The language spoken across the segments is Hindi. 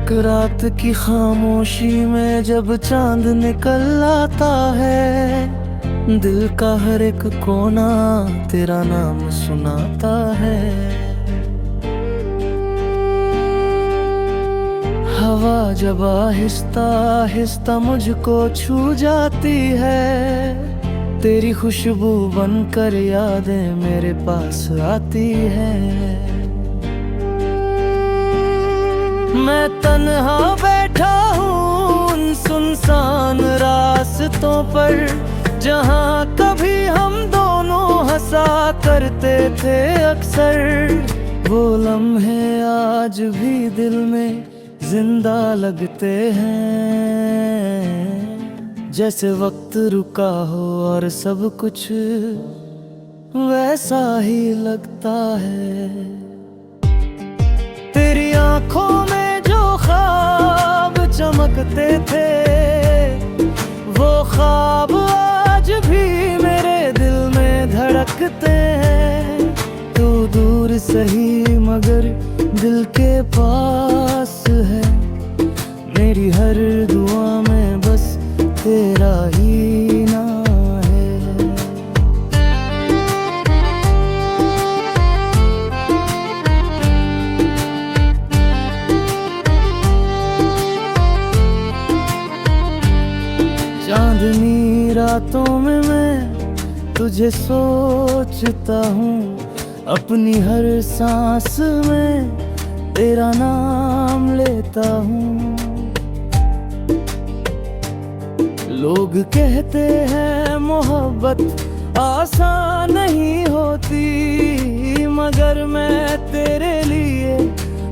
एक रात की खामोशी में जब चांद निकल आता है, दिल का हर एक कोना तेरा नाम सुनाता है। हवा जब आहिस्ता आहिस्ता मुझको छू जाती है, तेरी खुशबू बनकर यादें मेरे पास आती है। मैं तन्हा बैठा हूँ उन सुनसान रास्तों पर, जहाँ कभी हम दोनों हंसा करते थे अक्सर। वो लम्हे आज भी दिल में जिंदा लगते हैं, जैसे वक्त रुका हो और सब कुछ वैसा ही लगता है। तेरी आंखों में जो ख्वाब चमकते थे, वो ख्वाब आज भी मेरे दिल में धड़कते हैं। तू दूर सही मगर दिल के पास है, मेरी हर दुआ में बस तेरा ही नाम है। चांदनी रातों में मैं तुझे सोचता हूँ, अपनी हर सांस में तेरा नाम लेता हूँ। लोग कहते हैं मोहब्बत आसान नहीं होती, मगर मैं तेरे लिए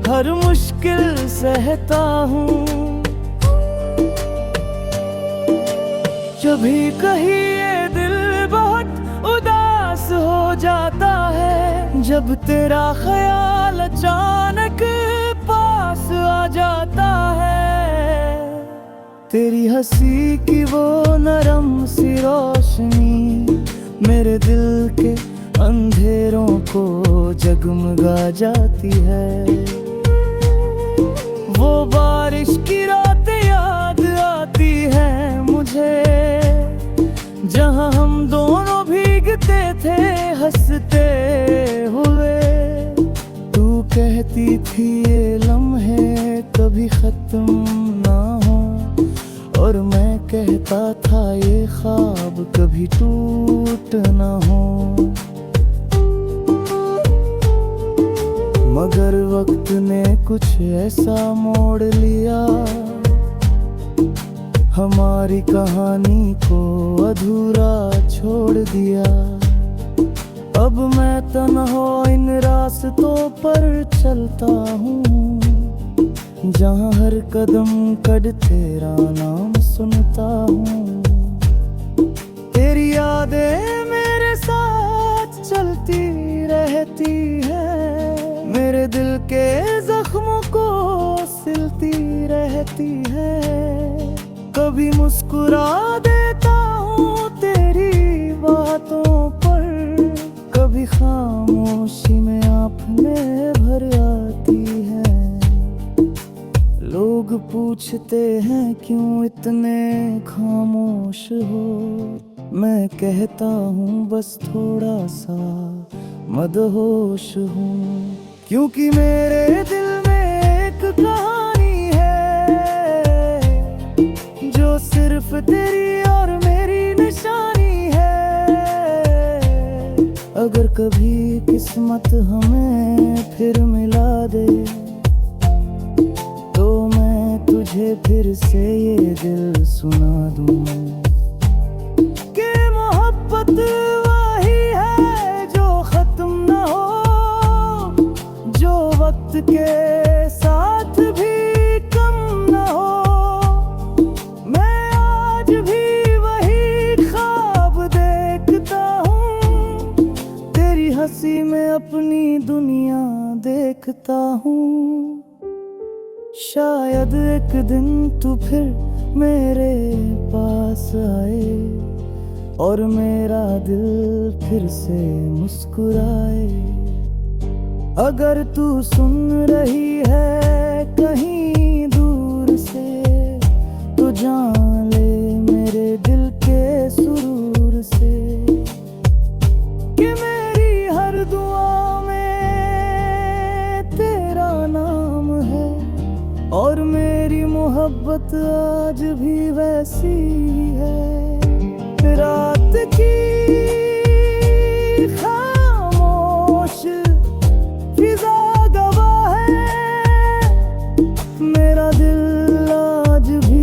हर मुश्किल सहता हूँ। कभी कहीं ये दिल बहुत उदास हो जाता है, जब तेरा ख्याल अचानक पास आ जाता है। तेरी हंसी की वो नरम सी रोशनी मेरे दिल के अंधेरों को जगमगा जाती है। वो बारिश की रातें याद आती है मुझे, जहाँ हम दोनों भीगते थे हंसते हुए। तू कहती थी ये लम्हे कभी खत्म ना हो, और मैं कहता था ये ख्वाब कभी टूट ना हो। मगर वक्त ने कुछ ऐसा मोड़ लिया, हमारी कहानी को अधूरा छोड़ दिया। अब मैं तन्हा इन रास्तों पर चलता हूँ, जहाँ हर कदम कद तेरा नाम सुनता हूँ। तेरी यादें मेरे साथ चलती रहती है, मेरे दिल के जख्मों को सिलती रहती है। कभी मुस्कुरा देता हूँ तेरी बातों पर, कभी खामोशी में आँखें भर आती है। लोग पूछते हैं क्यों इतने खामोश हो, मैं कहता हूँ बस थोड़ा सा मदहोश हूँ। क्योंकि मेरे दिल में एक कहानी है, जो सिर्फ तेरी और मेरी निशानी है। अगर कभी किस्मत हमें फिर मिला दे, तो मैं तुझे फिर से ये दिल सुना दूं कि मोहब्बत वही है जो खत्म न हो, जो वक्त के साथ भी कम न हो। मैं आज भी वही ख्वाब देखता हूँ, तेरी हंसी में अपनी दुनिया देखता हूँ। शायद एक दिन तू फिर मेरे पास आए, और मेरा दिल फिर से मुस्कुराए। अगर तू सुन रही है कहीं दूर मोहब्बत आज भी वैसी है। रात की खामोश फिजा गवाह है, मेरा दिल आज भी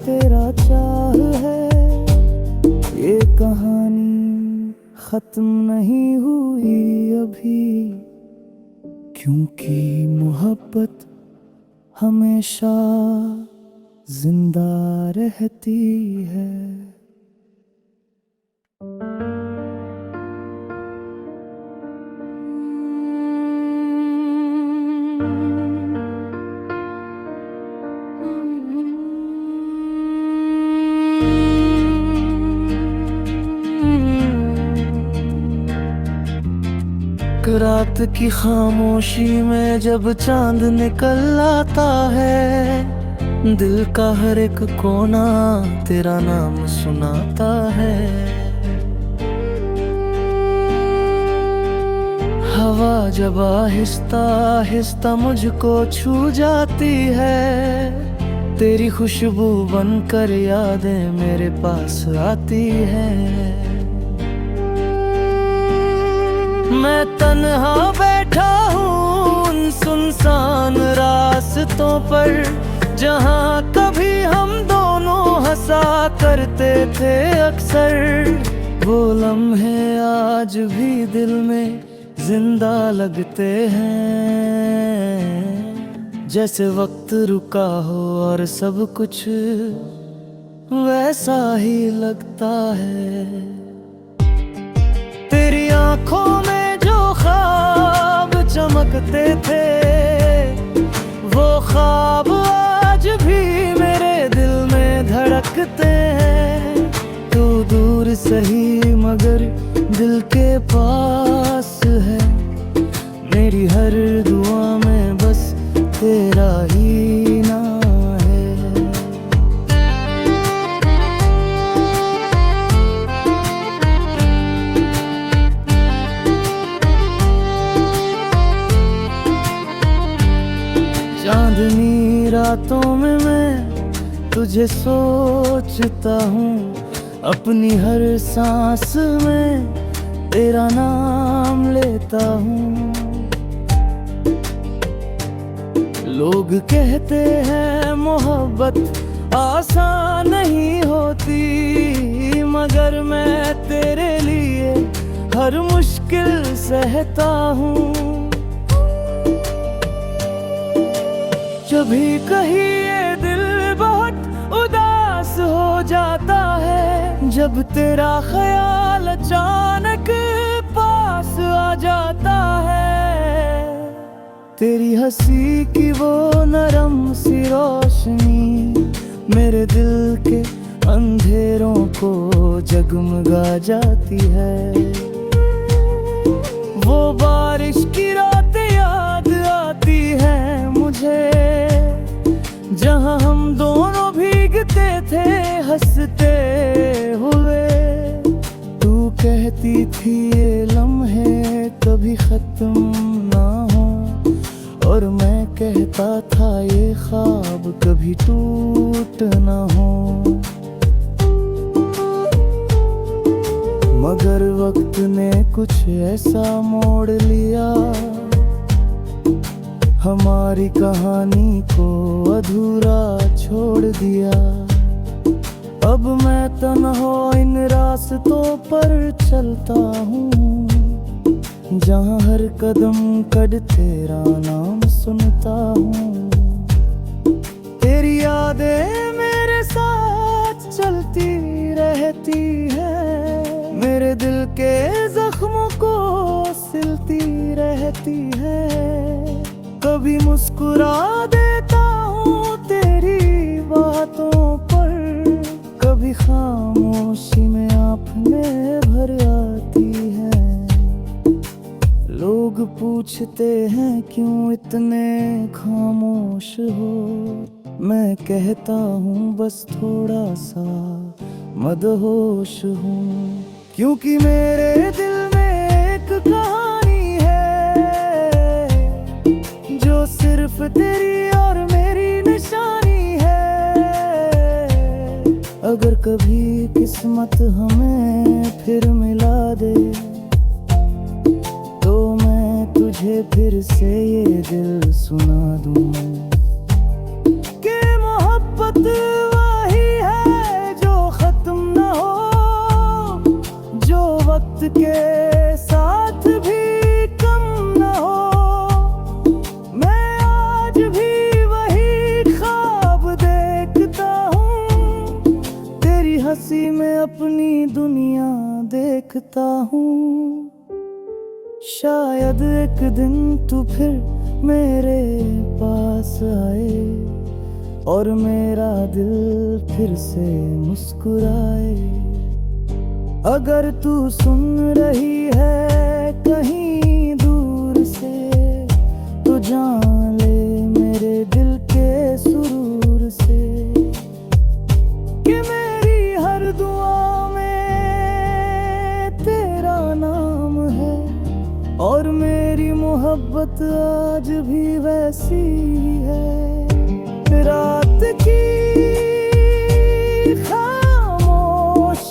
तेरा चाह है। ये कहानी खत्म नहीं हुई अभी, क्योंकि मोहब्बत हमेशा जिंदा रहती है। रात की खामोशी में जब चांद निकल आता है, दिल का हर एक कोना तेरा नाम सुनाता है। हवा जब आहिस्ता आहिस्ता मुझको छू जाती है, तेरी खुशबू बनकर यादें मेरे पास आती है। मैं तन्हा बैठा हूँ उन सुनसान रास्तों पर, जहाँ कभी हम दोनों हंसा करते थे अक्सर। वो लम्हे आज भी दिल में जिंदा लगते हैं, जैसे वक्त रुका हो और सब कुछ वैसा ही लगता है। तेरी आंखों में ख्वाब चमकते थे, वो ख्वाब आज भी मेरे दिल में धड़कते हैं। तू दूर सही मगर दिल के पास है, मेरी हर दुआ में बस तेरा ही नाम है। चांदनी रातों में मैं तुझे सोचता हूँ, अपनी हर सांस में तेरा नाम लेता हूँ। लोग कहते हैं मोहब्बत आसान नहीं होती, मगर मैं तेरे लिए हर मुश्किल सहता हूँ। जभी कहीं ये दिल बहुत उदास हो जाता है, जब तेरा ख्याल अचानक पास आ जाता है। तेरी हंसी की वो नरम सी रोशनी मेरे दिल के अंधेरों को जगमगा जाती है। वो बारिश की रातें याद आती है मुझे, जहाँ हम दोनों भीगते थे हंसते हुए। तू कहती थी ये लम्हे कभी खत्म ना हो, और मैं कहता था ये ख्वाब कभी टूट ना हो। मगर वक्त ने कुछ ऐसा मोड़ लिया, हमारी कहानी को अधूरा छोड़ दिया। अब मैं तन्हा इन रास्तों पर चलता हूँ, जहाँ हर कदम कद तेरा नाम सुनता हूँ। तेरी यादें मेरे साथ चलती रहती है, मेरे दिल के जख्मों को सिलती रहती है। कभी मुस्कुरा देता हूँ तेरी बातों पर, कभी खामोशी में आँखें भर आती है। लोग पूछते हैं क्यों इतने खामोश हो, मैं कहता हूँ बस थोड़ा सा मदहोश हूँ। क्योंकि मेरे दिल में एक कहानी है, जो सिर्फ तेरी और मेरी निशानी है। कभी किस्मत हमें फिर मिला दे तो मैं तुझे फिर से ये दिल सुना दूं कि मोहब्बत वही है जो खत्म न हो, जो वक्त के साथ भी कम न हो। मैं आज भी वही ख्वाब देखता हूँ, तेरी हंसी में अपनी दुनिया देखता हूँ। शायद एक दिन तू फिर मेरे पास आए और मेरा दिल फिर से मुस्कुराए। अगर तू सुन रही है कहीं दूर से तो जान ले मेरे दिल के सुरूर से कि मेरी हर दुआ में तेरा नाम है और मेरी मोहब्बत आज भी वैसी है। रात की खामोश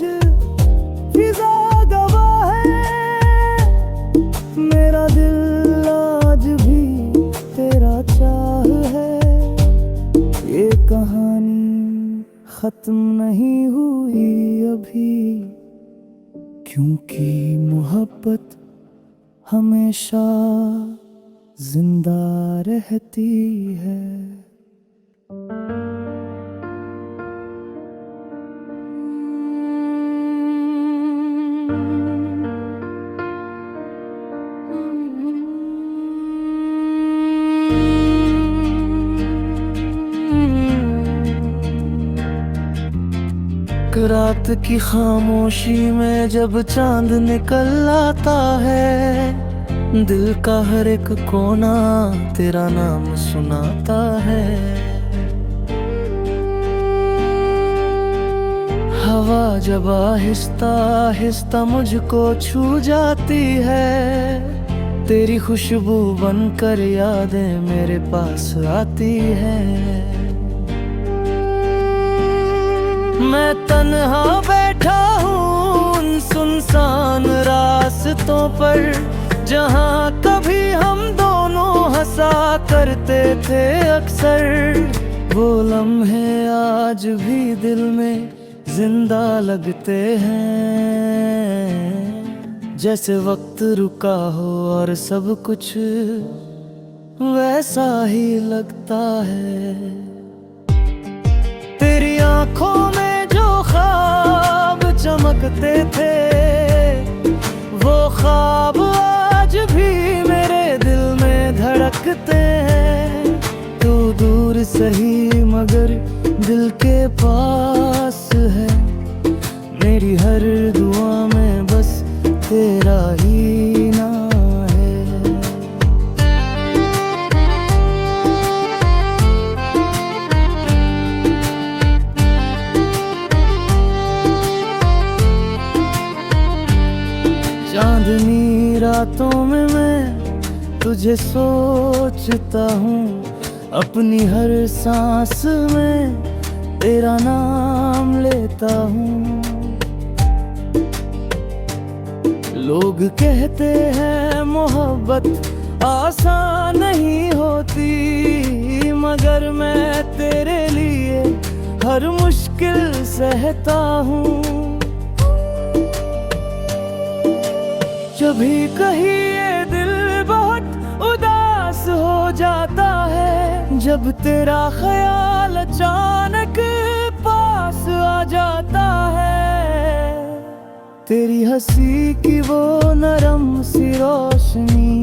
फिजा गवाह है, मेरा दिल आज भी तेरा चाह है। ये कहानी खत्म नहीं हुई अभी, क्योंकि मोहब्बत हमेशा जिंदा रहती है। रात की खामोशी में जब चांद निकल आता है, दिल का हर एक कोना तेरा नाम सुनाता है। हवा जब आहिस्ता आहिस्ता मुझको छू जाती है, तेरी खुशबू बनकर यादें मेरे पास आती है। मैं तन्हा बैठा हूँ उन सुनसान रास्तों पर, जहाँ कभी हम दोनों हंसा करते थे अक्सर। वो लम्हे आज भी दिल में जिंदा लगते हैं, जैसे वक्त रुका हो और सब कुछ वैसा ही लगता है। तेरी आंखों में जो ख्वाब चमकते थे, वो ख्वाब आज भी मेरे दिल में धड़कते हैं। तू दूर सही मगर दिल के पास है, मेरी हर दुआ में बस तेरा ही नाम है। चांदनी रातों में मैं तुझे सोचता हूँ, अपनी हर सांस में तेरा नाम लेता हूँ। लोग कहते हैं मोहब्बत आसान नहीं होती, मगर मैं तेरे लिए हर मुश्किल सहता हूँ। जब भी कहीं ये दिल बहुत उदास हो जाता है, जब तेरा ख्याल अचानक पास आ जाता है, तेरी हंसी की वो नरम सी रोशनी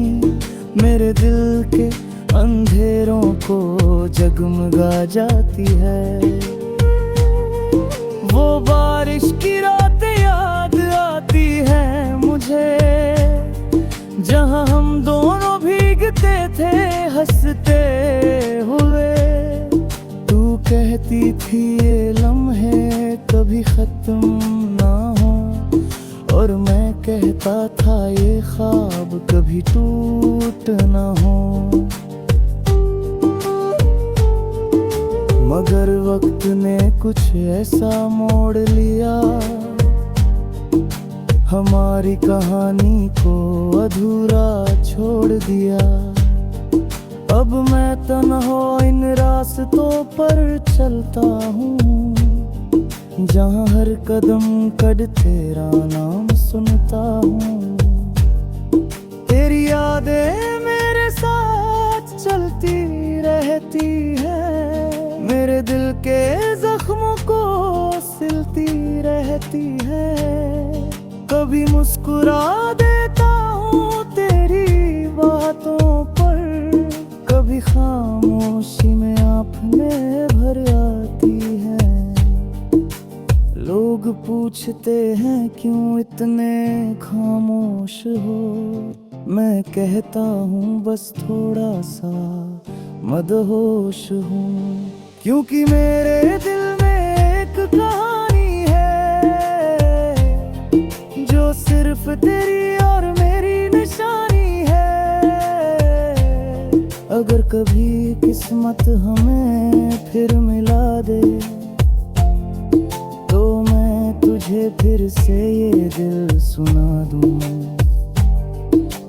मेरे दिल के अंधेरों को जगमगा जाती है। वो बारिश की रातें याद आती है मुझे, जहाँ हम दोनों भीगते थे हंसते हुए। तू कहती थी ये लम्हे कभी खत्म ना हो, और मैं कहता था ये ख्वाब कभी टूट ना हो। मगर वक्त ने कुछ ऐसा मोड़ लिया, हमारी कहानी को अधूरा छोड़ दिया। अब मैं तन्हा इन रास्तों पर चलता हूँ, जहाँ हर कदम कद तेरा नाम सुनता हूँ। तेरी यादें मेरे साथ चलती रहती है, मेरे दिल के जख्मों को सिलती रहती है। कभी मुस्कुरा देता हूँ तेरी बातों पर, कभी खामोशी में आँखें भर आती है। लोग पूछते हैं क्यों इतने खामोश हो, मैं कहता हूँ बस थोड़ा सा मदहोश हूँ। क्योंकि मेरे दिल में एक कहानी है, जो सिर्फ तेरी और मेरी निशानी है। अगर कभी किस्मत हमें फिर मिला दे, तो मैं तुझे फिर से ये दिल सुना दूँ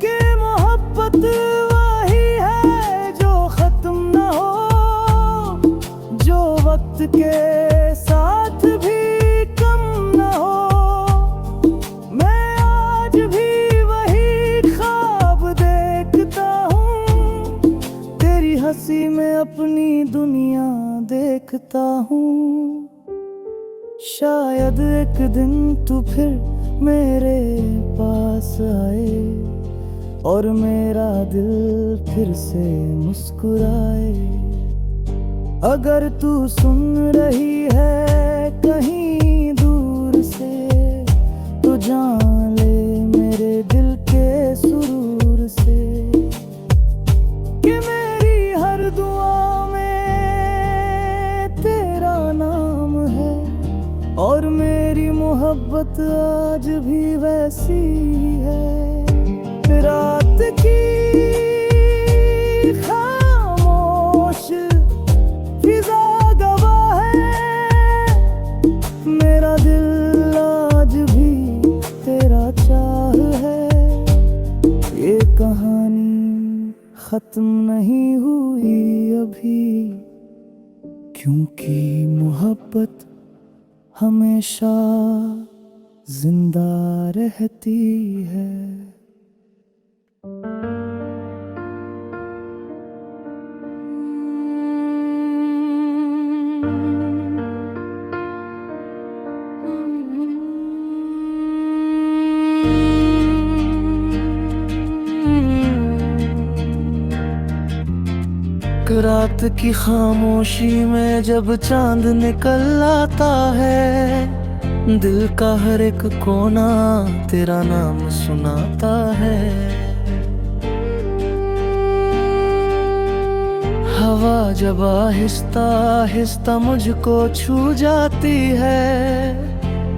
कि मोहब्बत वही है जो खत्म न हो, जो वक्त के साथ भी कम न हो। मैं आज भी वही ख्वाब देखता हूँ, तेरी हंसी में अपनी दुनिया देखता हूँ। शायद एक दिन तू फिर मेरे पास आए और मेरा दिल फिर से मुस्कुराए। अगर तू सुन रही है कहीं दूर से, तो जान ले मेरे दिल के सुरूर से कि मेरी हर दुआ में तेरा नाम है, और मेरी मोहब्बत आज भी वैसी है। रात की खामोश फिजा गवाह है, मेरा दिल आज भी तेरा चाह है। ये कहानी खत्म नहीं हुई अभी, क्योंकि मोहब्बत हमेशा जिंदा रहती है। रात की खामोशी में जब चांद निकल आता है, दिल का हर एक कोना तेरा नाम सुनाता है। हवा जब आहिस्ता आहिस्ता मुझको छू जाती है,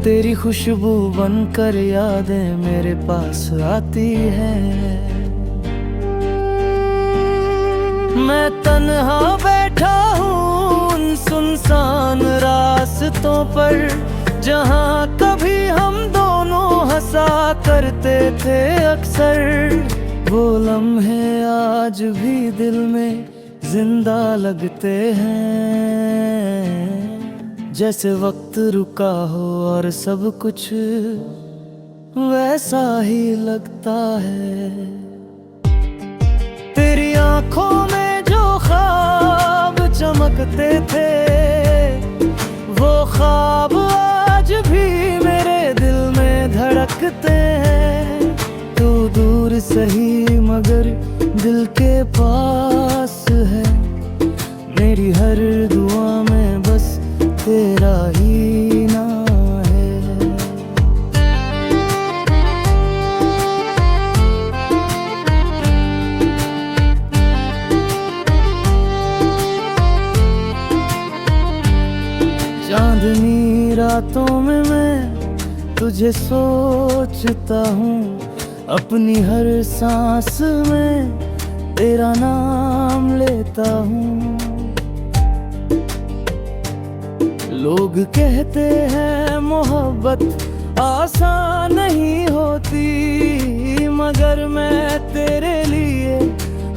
तेरी खुशबू बनकर यादें मेरे पास आती है। मैं तन्हा बैठा हूँ उन सुनसान रास्तों पर, जहाँ कभी हम दोनों हंसा करते थे अक्सर। वो लम्हे आज भी दिल में जिंदा लगते हैं, जैसे वक्त रुका हो और सब कुछ वैसा ही लगता है। तेरी आंखों में ख्वाब चमकते थे, वो ख्वाब आज भी मेरे दिल में धड़कते हैं। तू दूर सही मगर दिल के पास है, मेरी हर दुआ में बस तेरा ही नाम है। चांदनी रातों में मैं तुझे सोचता हूँ, अपनी हर सांस में तेरा नाम लेता हूँ। लोग कहते हैं मोहब्बत आसान नहीं होती, मगर मैं तेरे लिए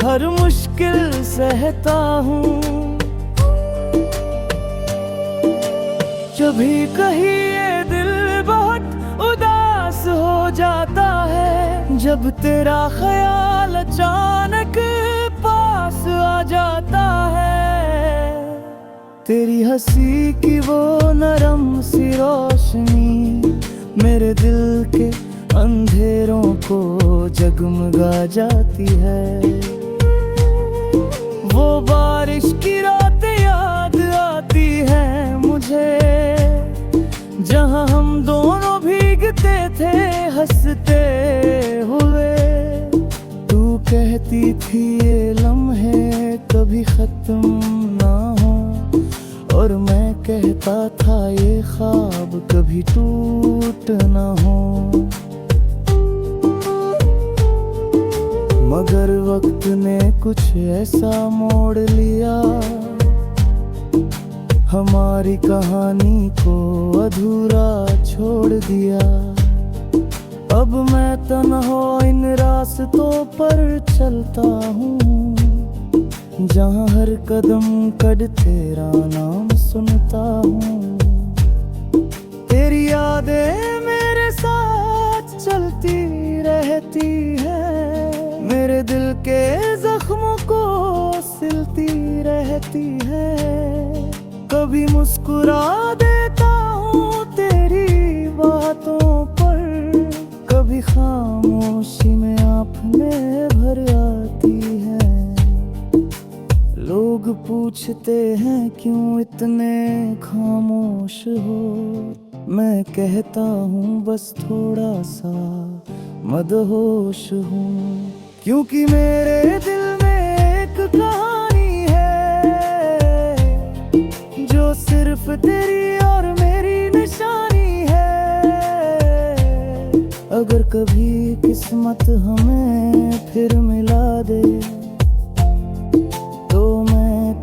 हर मुश्किल सहता हूँ। जभी कहीं ये दिल बहुत उदास हो जाता है, जब तेरा ख्याल अचानक पास आ जाता है, तेरी हंसी की वो नरम सी रोशनी मेरे दिल के अंधेरों को जगमगा जाती है। वो बारिश की रात याद आती है मुझे, जहां हम दोनों भीगते थे हंसते हुए। तू कहती थी ये लम्हे कभी खत्म ना हो, और मैं कहता था ये ख्वाब कभी टूट ना हो। मगर वक्त ने कुछ ऐसा मोड़ लिया, हमारी कहानी को अधूरा छोड़ दिया। अब मैं तन्हा इन रास्तों पर चलता हूँ, जहाँ हर कदम कद तेरा नाम सुनता हूँ। तेरी यादें मेरे साथ चलती रहती है, मेरे दिल के जख्मों को सिलती रहती है। कभी मुस्कुरा देता हूँ तेरी बातों पर, कभी खामोशी में आँखें भर आती है। लोग पूछते हैं क्यों इतने खामोश हो, मैं कहता हूँ बस थोड़ा सा मदहोश हूँ। क्योंकि मेरे दिल में एक कहानी है, जो सिर्फ तेरी और मेरी निशानी है। अगर कभी किस्मत हमें फिर मिला दे,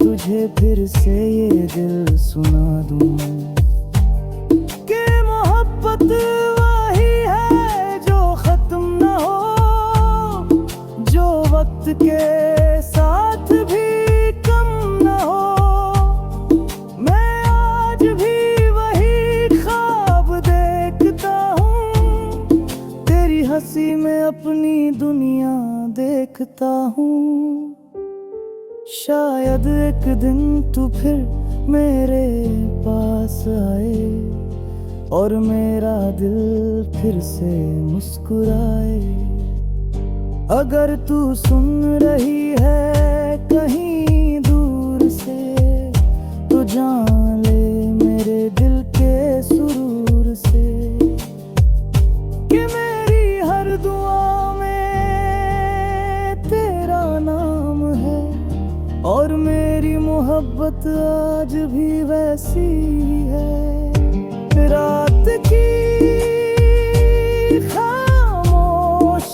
तुझे फिर से ये दिल सुना दूं कि मोहब्बत वही है जो खत्म न हो, जो वक्त के साथ भी कम न हो। मैं आज भी वही ख्वाब देखता हूँ, तेरी हंसी में अपनी दुनिया देखता हूँ। शायद एक दिन तू फिर मेरे पास आए, और मेरा दिल फिर से मुस्कुराए। अगर तू सुन रही है कहीं दूर से, तो जान ले मेरे दिल के सुरूर से कि मेरी हर दुआ में तेरा नाम है, और मेरी मोहब्बत आज भी वैसी ही है। रात की खामोश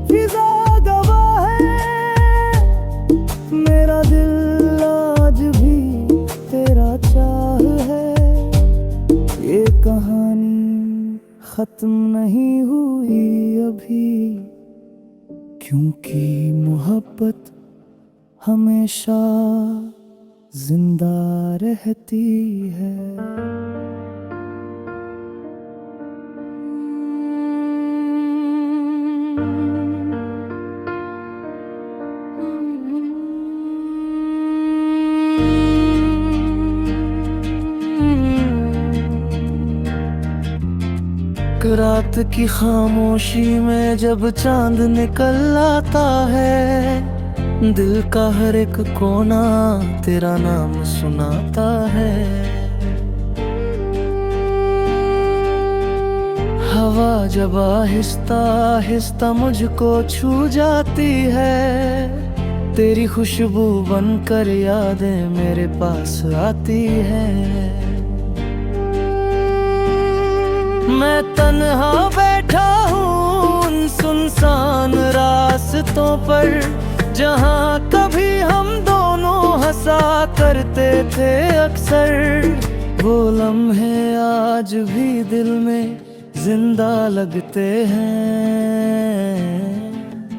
फिजा गवाह है, मेरा दिल आज भी तेरा चाह है। ये कहानी खत्म नहीं हुई अभी, क्योंकि मोहब्बत हमेशा जिंदा रहती है। रात की खामोशी में जब चांद निकल आता है, दिल का हर एक कोना तेरा नाम सुनाता है। हवा जब आहिस्ता आहिस्ता मुझको छू जाती है, तेरी खुशबू बनकर यादें मेरे पास आती है। मैं तन्हा बैठा हूँ उन सुनसान रास्तों पर, जहाँ कभी हम दोनों हंसा करते थे अक्सर। वो लम्हे आज भी दिल में जिंदा लगते हैं,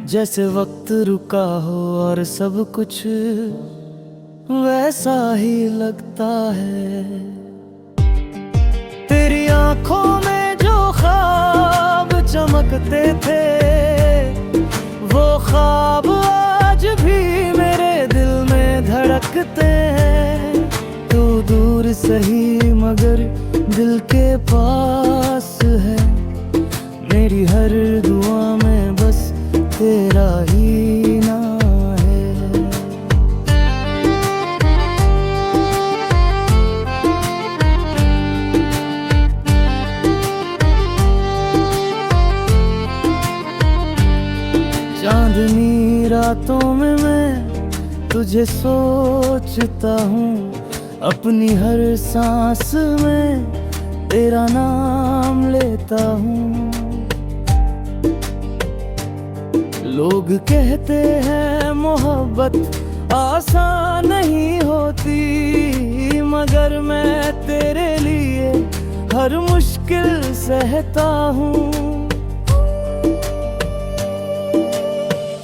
जैसे वक्त रुका हो और सब कुछ वैसा ही लगता है। तेरी आंखों में जो ख्वाब चमकते थे, वो ख्वाब आज भी मेरे दिल में धड़कते हैं। तू दूर सही मगर दिल के पास है, मेरी हर दुआ में बस तेरा ही नाम है। चांदनी रातों में मैं तुझे सोचता हूँ, अपनी हर सांस में तेरा नाम लेता हूँ। लोग कहते हैं मोहब्बत आसान नहीं होती, मगर मैं तेरे लिए हर मुश्किल सहता हूँ।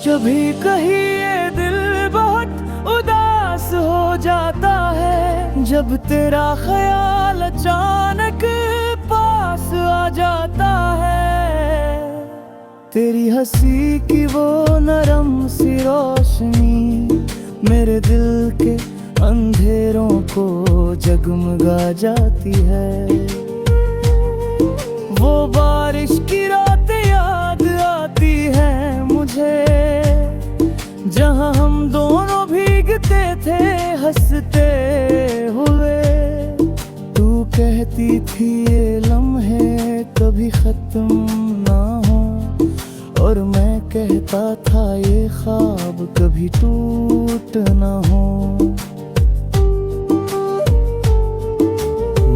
कभी कहीं ये दिल बहुत उदास हो जाता है, जब तेरा ख्याल अचानक पास आ जाता है। तेरी हंसी की वो नरम सी रोशनी मेरे दिल के अंधेरों को जगमगा जाती है। वो बारिश की रातें याद आती है मुझे, जहां हम दोनों भीगते थे हंसते हुए। तू कहती थी ये लम्हे कभी खत्म ना हो, और मैं कहता था ये ख्वाब कभी टूट ना हो।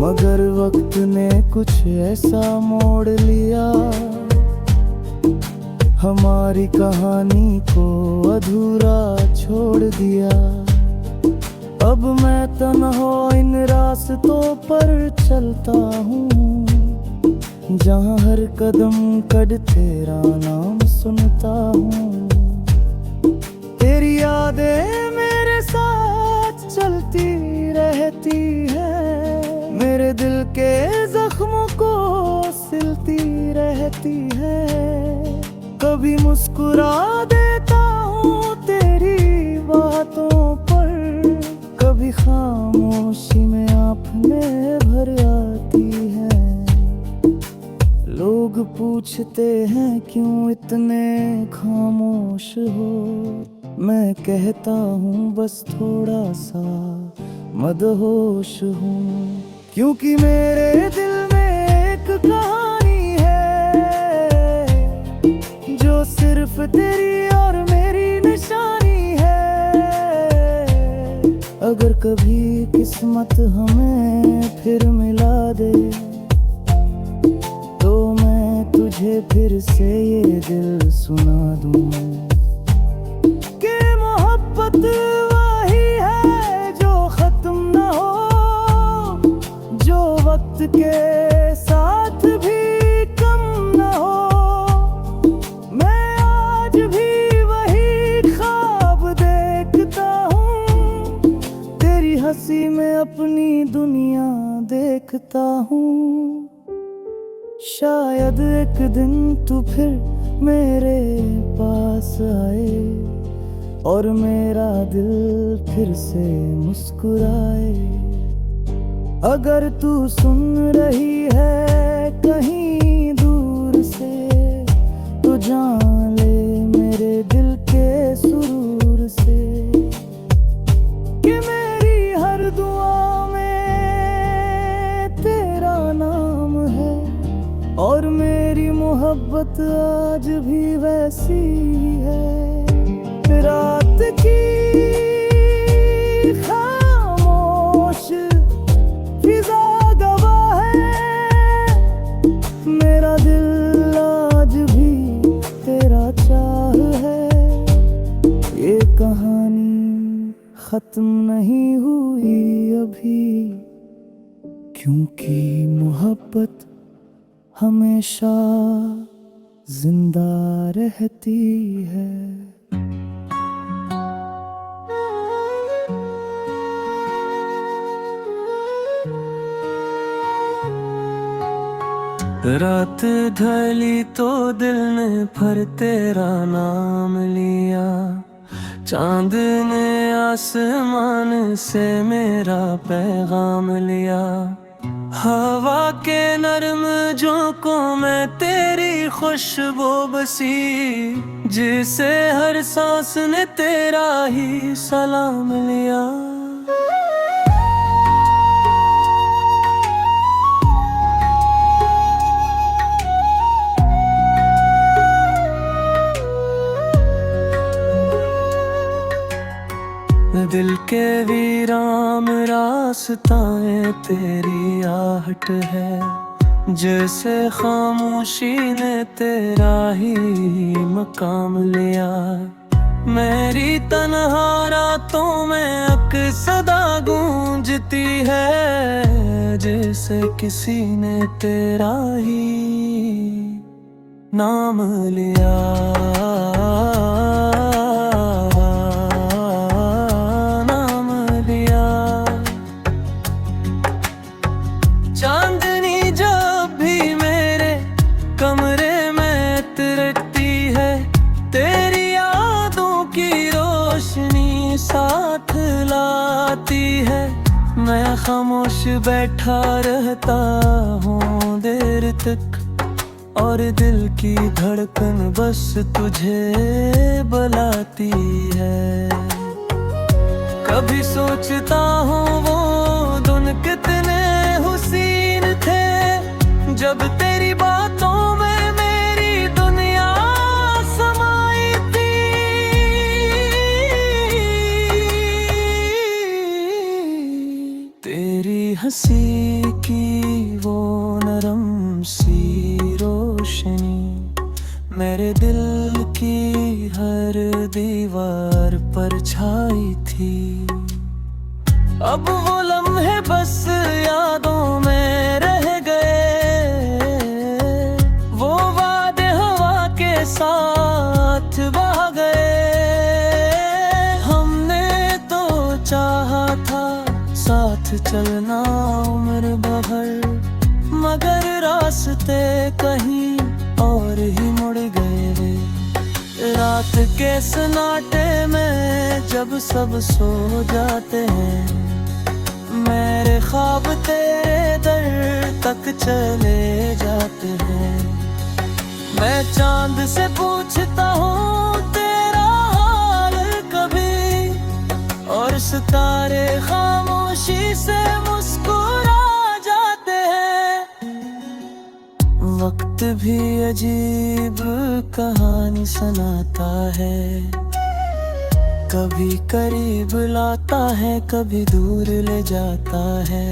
मगर वक्त ने कुछ ऐसा मोड़ लिया, हमारी कहानी को अधूरा छोड़ दिया। अब मैं तन्हा इन रास्तों पर चलता हूँ, जहाँ हर कदम कद तेरा नाम सुनता हूँ। तेरी यादें मेरे साथ चलती रहती है, मेरे दिल के जख्मों को सिलती रहती है। कभी मुस्कुरा देता हूँ तेरी बातों पर, कभी खामोशी में आँखें भर आती है। लोग पूछते हैं क्यों इतने खामोश हो, मैं कहता हूँ बस थोड़ा सा मदहोश हूँ। क्योंकि मेरे दिल में एक कहानी है, जो सिर्फ तेरी और मेरी निशानी है। अगर कभी किस्मत हमें फिर मिला दे, तो मैं तुझे फिर से ये दिल सुना दूं कि मोहब्बत वही है जो खत्म ना हो, जो वक्त के साथ भी कम ना हो। मैं आज भी वही ख्वाब देखता हूँ, तेरी हंसी में अपनी दुनिया देखता हूँ। शायद एक दिन तू फिर मेरे पास आए, और मेरा दिल फिर से मुस्कुराए। अगर तू सुन रही है कहीं दूर से, तो जान ले मेरे दिल के सुरूर से कि मेरी हर दुआ में तेरा नाम है, और मेरी मोहब्बत आज भी वैसी ही है। रात की खामोश फिजा गवाह है, मेरा दिल आज भी तेरा चाह है। ये कहानी खत्म नहीं हुई अभी, क्योंकि मोहब्बत हमेशा जिंदा रहती है। रात ढली तो दिल ने फिर तेरा नाम लिया, चांद ने आसमान से मेरा पैगाम लिया। हवा के नरम झोंकों में तेरी खुशबू बसी, जिसे हर सांस ने तेरा ही सलाम लिया। दिल के वीरान रास्ताएं तेरी आहट है, जैसे खामोशी ने तेरा ही मकाम लिया। मेरी तन्हा रातों में अक्सदा गूंजती है, जैसे किसी ने तेरा ही नाम लिया। चांदनी जब भी मेरे कमरे में तिरकती है, तेरी यादों की रोशनी साथ लाती है। मैं खामोश बैठा रहता हूँ देर तक, और दिल की धड़कन बस तुझे बुलाती है। कभी सोचता हूँ वो दिन कितने हुसीन थे, जब तेरी बातों में मेरी दुनिया समाई थी। तेरी हंसी की वो नरम सी रोशनी मेरे दिल की हर दीवार पर छाई थी। अब वो लम्हे बस यादों में रह गए, वो वादे हवा के साथ बह गए। हमने तो चाहा था साथ चलना उम्र भर, मगर रास्ते कहीं और ही मुड़ गए वे। रात के सन्नाटे में जब सब सो जाते हैं, मेरे ख्वाब तेरे दर तक चले जाते हैं। मैं चांद से पूछता हूँ तेरा हाल कभी, और सितारे खामोशी से मुस्कुरा जाते हैं। वक्त भी अजीब कहानी सुनाता है, कभी करीब लाता है, कभी दूर ले जाता है।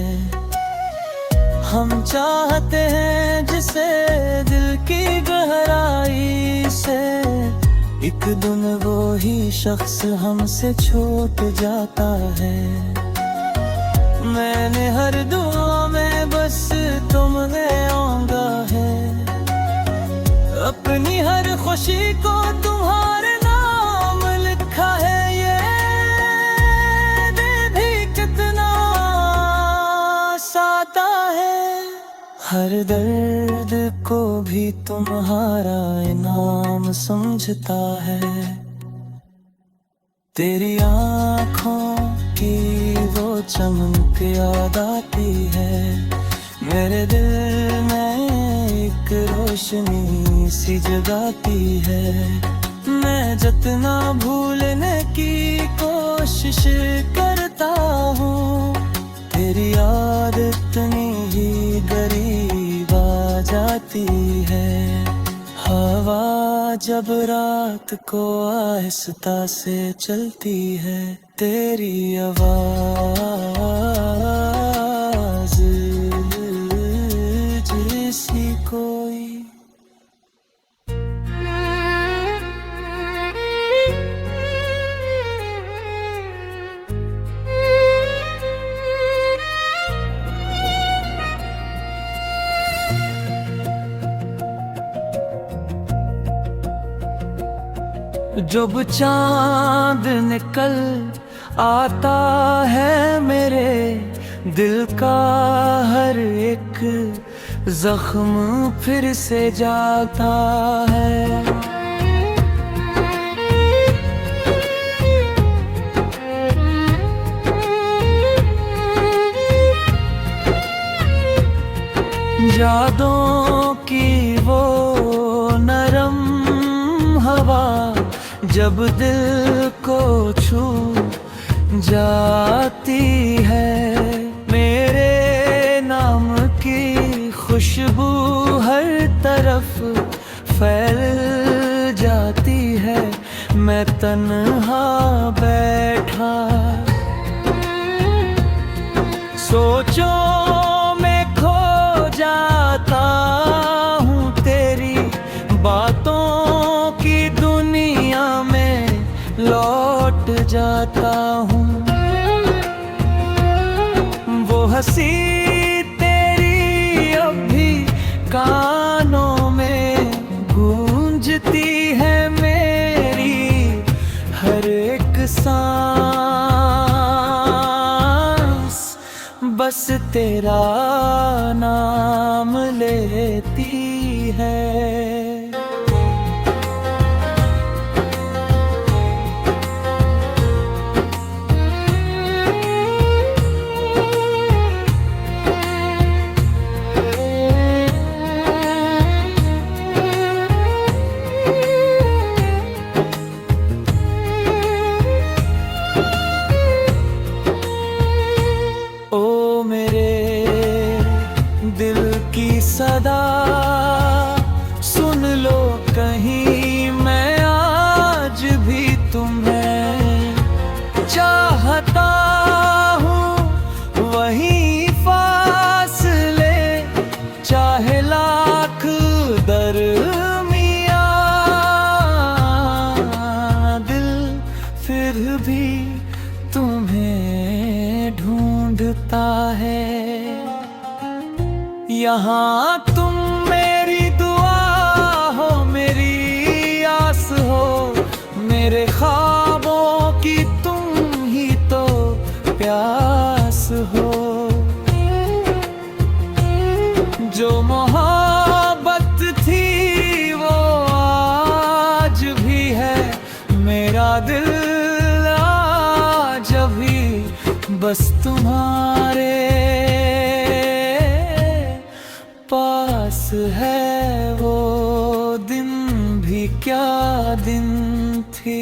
हम चाहते हैं जिसे दिल की गहराई से, एक दिन वो ही शख्स हमसे छूट जाता है। मैंने हर दुआ में बस तुमने आंगा है, अपनी हर खुशी को तुम्हारे नाम लिखा है। ये भी कितना साता है, हर दर्द को भी तुम्हारा इनाम समझता है। तेरी आँखों की वो चमक याद आती है, मेरे दिल में एक रोशनी सी जगाती है। मैं जितना भूलने की कोशिश करता हूँ, तेरी याद इतनी ही करीब आ जाती है। हवा जब रात को आहिस्ता से चलती है, तेरी आवाज़ जैसी कोई। जब चांद निकल आता है मेरे दिल का हर एक जख्म फिर से जाता है। यादों की वो नरम हवा जब दिल को छू जाती है, मेरे नाम की खुशबू हर तरफ फैल जाती है। मैं तन्हा बैठा सोचों में खो जाता हूँ, तेरी बातों की दुनिया में लौट जाता हूँ। वो हंसी तेरी अब भी कानों में गूंजती है, मेरी हर एक सांस बस तेरा नाम लेती है। ओ मेरे दिल की सदा सुन लो कहीं, मैं आज भी तुम्हें चाहता हूँ। वहीं फासले चाहे लाख दरमियाँ, दिल फिर भी तुम्हें ढूंढता है। यहाँ तुम मेरी दुआ हो, मेरी आस हो, मेरे ख्वाबों की तुम ही तो प्यास हो। जो मोहब्बत थी वो आज भी है, मेरा दिल आज भी बस तुम्हारे पास है। वो दिन भी क्या दिन थी।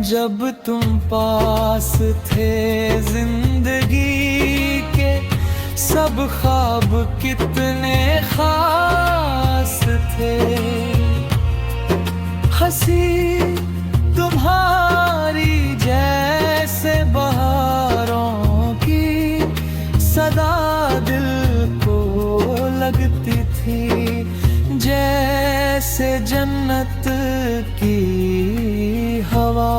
जब तुम पास थे जिंदगी के सब ख्वाब कितने खास थे। हंसी तुम्हारी जैसे बहारों की सदा दिल को लगती थी, जैसे जन्नत की हवा।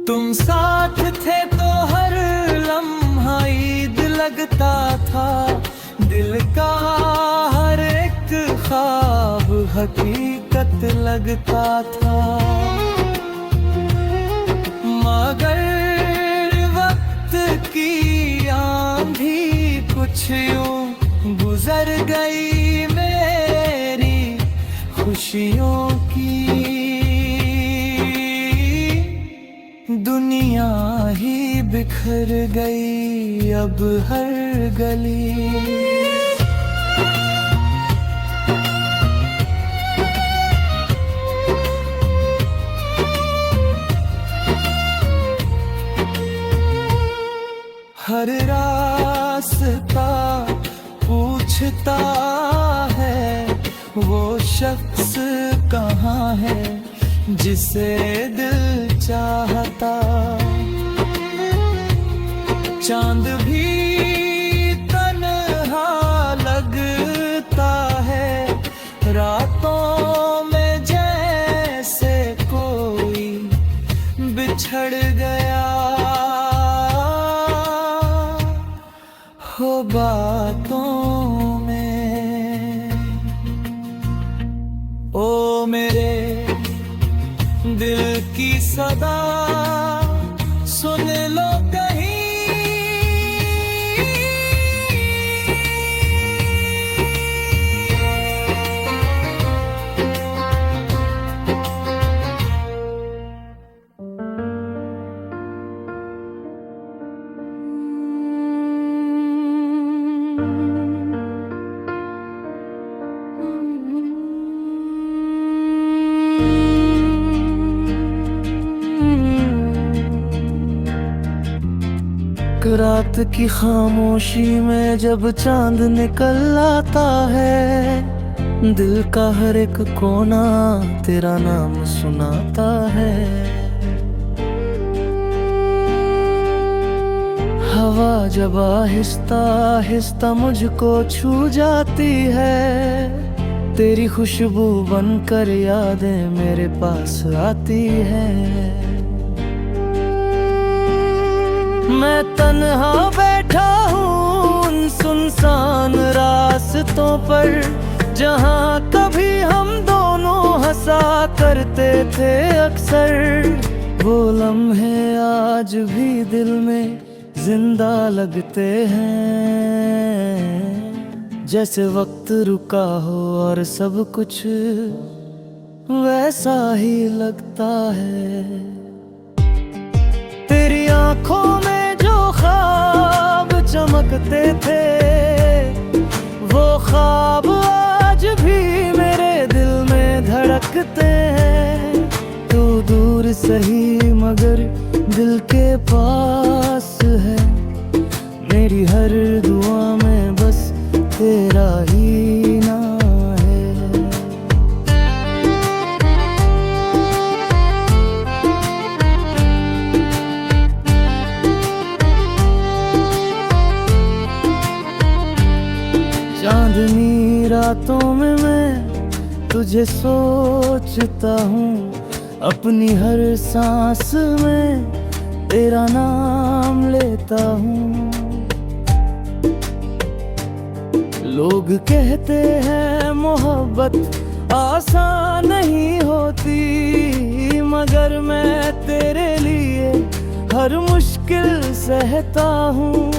तुम साथ थे तो हर लम्हा ईद लगता था, दिल का हर एक ख्वाब हकीकत लगता था। मगर वक्त की आंधी कुछ यूं गुजर गई मेरी खुशियों की। दुनिया ही बिखर गई अब हर गली। हर रास्ता पूछता है वो शख्स कहाँ है जिसे दिल चाहता। चांद भी तन्हा लगता है रातों में, जैसे कोई बिछड़ गया हो बातों में। ओ मेरे दिल की सदा सुन लो कहीं, रात की खामोशी में जब चांद निकल आता है, दिल का हर एक कोना तेरा नाम सुनाता है। हवा जब आहिस्ता आहिस्ता मुझको छू जाती है, तेरी खुशबू बनकर यादें मेरे पास आती है। मैं तन्हा बैठा हूँ उन सुनसान रास्तों पर, जहाँ कभी हम दोनों हंसा करते थे अक्सर। वो लम्हे आज भी दिल में जिंदा लगते हैं, जैसे वक्त रुका हो और सब कुछ वैसा ही लगता है। तेरी आंखों में ख्वाब चमकते थे, वो ख्वाब आज भी मेरे दिल में धड़कते हैं। तू दूर सही मगर दिल के पास है, मेरी हर दुआ में बस तेरा ही नाम है। चांदनी रातों में मैं तुझे सोचता हूँ, अपनी हर सांस में तेरा नाम लेता हूँ। लोग कहते हैं मोहब्बत आसान नहीं होती, मगर मैं तेरे लिए हर मुश्किल सहता हूँ।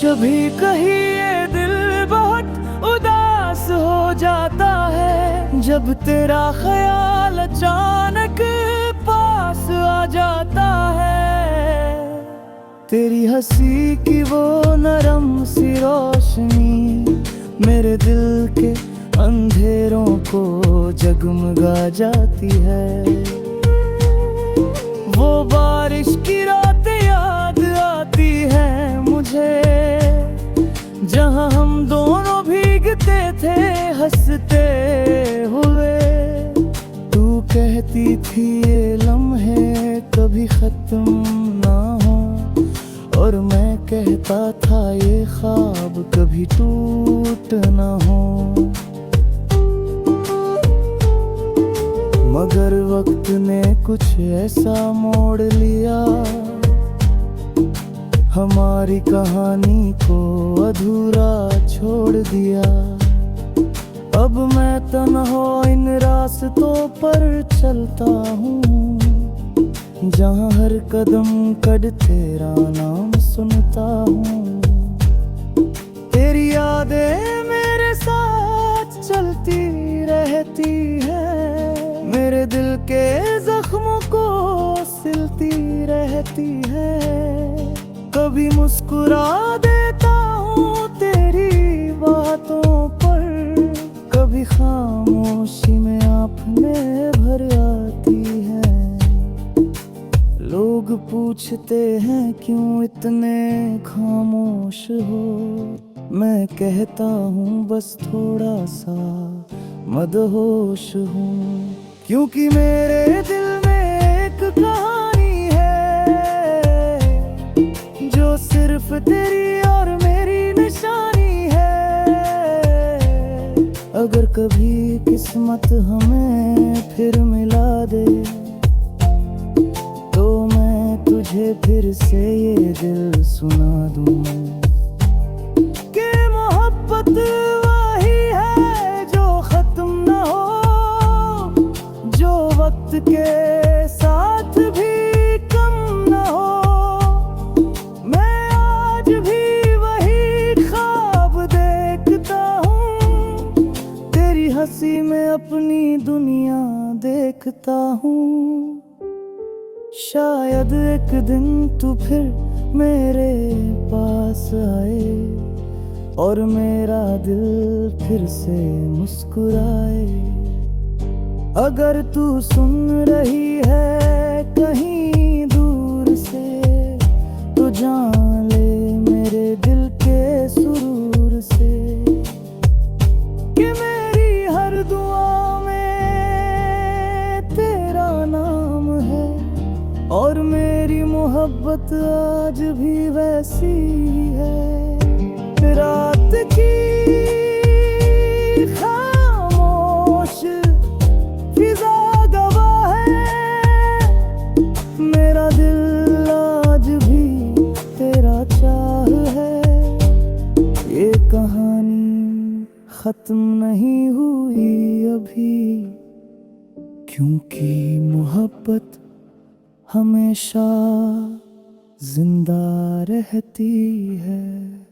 कभी कहीं ये दिल बहुत उदास हो जाता है, जब तेरा ख्याल अचानक पास आ जाता है। तेरी हंसी की वो नरम सी रोशनी मेरे दिल के अंधेरों को जगमगा जाती है। वो बारिश की रातें याद आती है मुझे, जहाँ हम दोनों भीगते थे हंसते हुए। तू कहती थी ये लम्हे कभी खत्म ना हो, और मैं कहता था ये ख्वाब कभी टूट ना हो। मगर वक्त ने कुछ ऐसा मोड़ लिया, हमारी कहानी को अधूरा छोड़ दिया। अब मैं तन्हा इन रास्तों पर चलता हूँ, जहाँ हर कदम कद तेरा नाम सुनता हूँ। तेरी यादें मेरे साथ चलती रहती है, मेरे दिल के जख्मों को सिलती रहती है। कभी मुस्कुरा देता हूँ तेरी बातों पर, कभी खामोशी में आँखें भर आती है। लोग पूछते हैं क्यों इतने खामोश हो, मैं कहता हूँ बस थोड़ा सा मदहोश हूँ। क्योंकि मेरे दिल में एक कहानी है सिर्फ तेरी और मेरी निशानी है। अगर कभी किस्मत हमें फिर मिला दे तो मैं तुझे फिर से ये दिल सुना दूं कि मोहब्बत वही है जो खत्म न हो, जो वक्त के साथ भी कम न हो। मैं आज भी वही ख्वाब देखता हूँ, तेरी हंसी में अपनी दुनिया देखता हूँ। शायद एक दिन तू फिर मेरे पास आए और मेरा दिल फिर से मुस्कुराए। अगर तू सुन रही है कहीं दूर से तो जान ले मेरे दिल के सुरूर से कि मेरी हर दुआ में तेरा नाम है और मेरी मोहब्बत आज भी वैसी ही है। रात की खामोश फिजा गवाह है, मेरा दिल आज भी तेरा चाह है। ये कहानी खत्म नहीं हुई अभी, क्योंकि मोहब्बत हमेशा जिंदा रहती है।